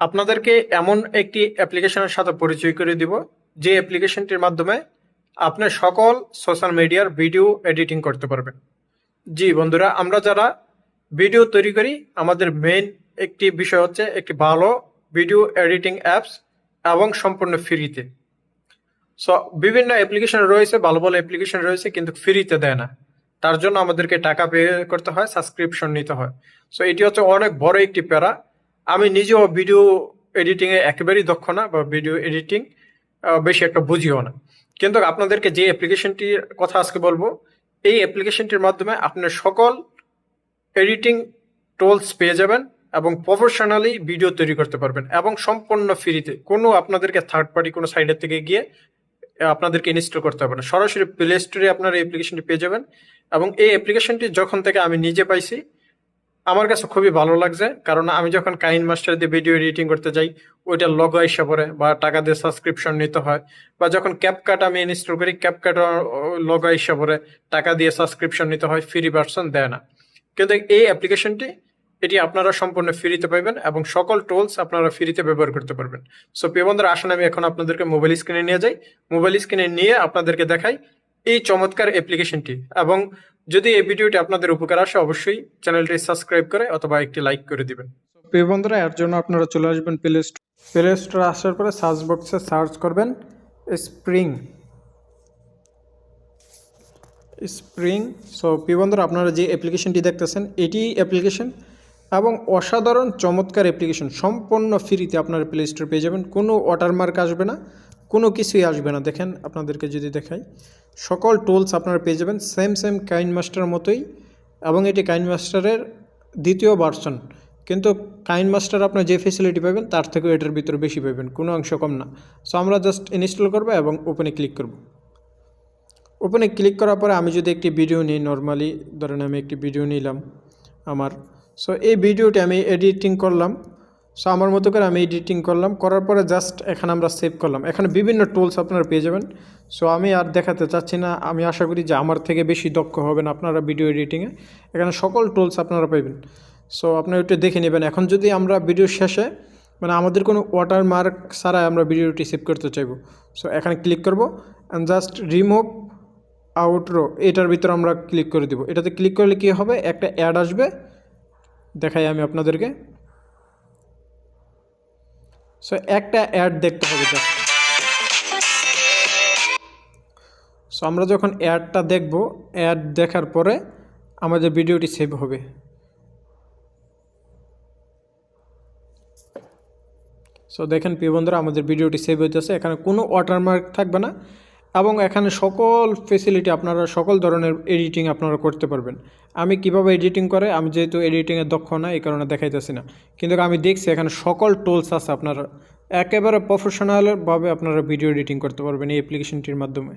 আপনাদেরকে এমন একটি অ্যাপ্লিকেশনের সাথে পরিচয় করে দিব যে অ্যাপ্লিকেশনটির মাধ্যমে আপনি সকল সোশ্যাল মিডিয়ার ভিডিও এডিটিং করতে পারবেন। জি বন্ধুরা, আমরা যারা ভিডিও তৈরি করি আমাদের মেইন একটি বিষয় হচ্ছে একটি ভালো ভিডিও এডিটিং অ্যাপস এবং সম্পূর্ণ ফ্রিতে। সো বিভিন্ন অ্যাপ্লিকেশন রয়েছে, ভালো ভালো অ্যাপ্লিকেশন রয়েছে, কিন্তু ফ্রিতে দেয় না। তার জন্য আমাদেরকে টাকা পে করতে হয়, সাবস্ক্রিপশন নিতে হয়। সো এটি হচ্ছে অনেক বড় একটি প্যারা। আমি নিজেও ভিডিও এডিটিংয়ে একেবারেই দক্ষ না, বা ভিডিও এডিটিং বেশি একটা বুঝিও না। কিন্তু আপনাদেরকে যে অ্যাপ্লিকেশনটির কথা আজকে বলবো, এই অ্যাপ্লিকেশনটির মাধ্যমে আপনার সকল এডিটিং টুলস পেয়ে যাবেন এবং প্রফেশনালি ভিডিও তৈরি করতে পারবেন এবং সম্পূর্ণ ফ্রিতে। কোনো আপনাদেরকে থার্ড পার্টি কোনো সাইডের থেকে গিয়ে আপনাদেরকে ইনস্টল করতে হবে না, সরাসরি প্লে স্টোরে আপনারা এই অ্যাপ্লিকেশনটি পেয়ে যাবেন। এবং এই অ্যাপ্লিকেশনটি যখন থেকে আমি নিজে পাইছি আমার কাছে খুবই ভালো লাগছে, কারণ আমি যখন কাইন মাস্টার দিয়ে ভিডিও এডিটিং করতে যাই ওইটা লগো এসে পড়ে বা টাকা দিয়ে সাবস্ক্রিপশন নিতে হয়, বা যখন ক্যাপকাট আমি ইনস্টল করি ক্যাপকাট লগো এসে পড়ে টাকা দিয়ে সাবস্ক্রিপশন নিতে হয়, ফ্রি ভার্সন দেয় না। কিন্তু এই অ্যাপ্লিকেশনটি এটি আপনারা সম্পূর্ণ ফ্রিতে পাবেন এবং সকল টুলস আপনারা ফ্রিতে ব্যবহার করতে পারবেন। সো প্রিয় বন্ধুরা, আসলে আমি এখন আপনাদেরকে মোবাইল স্ক্রিনে নিয়ে যাই, মোবাইল স্ক্রিনে নিয়ে আপনাদেরকে দেখাই এই চমৎকার অ্যাপ্লিকেশনটি। এবং যদি এই ভিডিওটি আপনাদের উপকার আসে অবশ্যই চ্যানেলটি সাবস্ক্রাইব করে অথবা একটি লাইক করে দিবেন। প্রিয় বন্ধুরা, এর জন্য আপনারা চলে আসবেন প্লে স্টোরে। আসার পরে সার্চ বক্সে সার্চ করবেন স্প্রিং। সো প্রিয় বন্ধুরা, আপনারা যে অ্যাপ্লিকেশনটি দেখতেছেন এটি অ্যাপ্লিকেশন এবং অসাধারণ চমৎকার অ্যাপ্লিকেশন, সম্পূর্ণ ফ্রিতে আপনারা প্লে স্টোরে পেয়ে যাবেন। কোনো ওয়াটারমার্ক আসবে না, কোনো কিছুই আসবে না। দেখেন আপনাদেরকে যদি দেখাই, সকল টুলস আপনারা পেয়ে যাবেন সেম কাইন মাস্টার মতোই। এবং এটি কাইন মাস্টারের দ্বিতীয় ভার্সন, কিন্তু কাইন মাস্টার আপনার যে ফেসিলিটি পাবেন তার থেকেও এটার ভিতরে বেশি পাবেন, কোনো অংশ কম না। সো আমরা জাস্ট ইনস্টল করবো এবং ওপেনে ক্লিক করব। ওপেনে ক্লিক করার পরে আমি যদি একটি ভিডিও নিই, নর্মালি ধরেন আমি একটি ভিডিও নিলাম আমার। সো এই ভিডিওটি আমি এডিটিং করলাম, সো আমার মতো করে আমি এডিটিং করলাম, করার পরে জাস্ট এখানে আমরা সেভ করলাম। এখানে বিভিন্ন টুলস আপনারা পেয়ে যাবেন। সো আমি আর দেখাতে চাচ্ছি না, আমি আশা করি যে আমার থেকে বেশি দক্ষ হবেন আপনারা ভিডিও এডিটিংয়ে। এখানে সকল টুলস আপনারা পাবেন। সো আপনারা একটু দেখে নেবেন। এখন যদি আমরা ভিডিও শেষে মানে আমাদের কোনো ওয়াটারমার্ক ছাড়াই আমরা ভিডিওটি সেভ করতে চাইব, সো এখানে ক্লিক করব অ্যান্ড জাস্ট রিমুভ আউটরো, এটার ভিতরে আমরা ক্লিক করে দিব। এটাতে ক্লিক করলে কি হবে, একটা অ্যাড আসবে, দেখাই আমি আপনাদেরকে। সো একটা অ্যাড দেখতে হবে জাস্ট। সো আমরা যখন অ্যাডটা দেখব, অ্যাড দেখার পরে আমাদের ভিডিওটি সেভ হবে। সো দেখেন প্রিয় বন্ধুরা, আমাদের ভিডিওটি সেভ হইতেছে, এখানে কোনো ওয়াটারমার্ক থাকবে না এবং এখানে সকল ফেসিলিটি আপনারা সকল ধরনের এডিটিং আপনারা করতে পারবেন। আমি কিভাবে এডিটিং করে, আমি যেহেতু এডিটিংয়ে দক্ষ না এই কারণে দেখাইতেছি না, কিন্তু আমি দেখছি এখানে সকল টুলস আছে, আপনারা একেবারে প্রফেশনালভাবে আপনারা ভিডিও এডিটিং করতে পারবেন এই অ্যাপ্লিকেশনটির মাধ্যমে।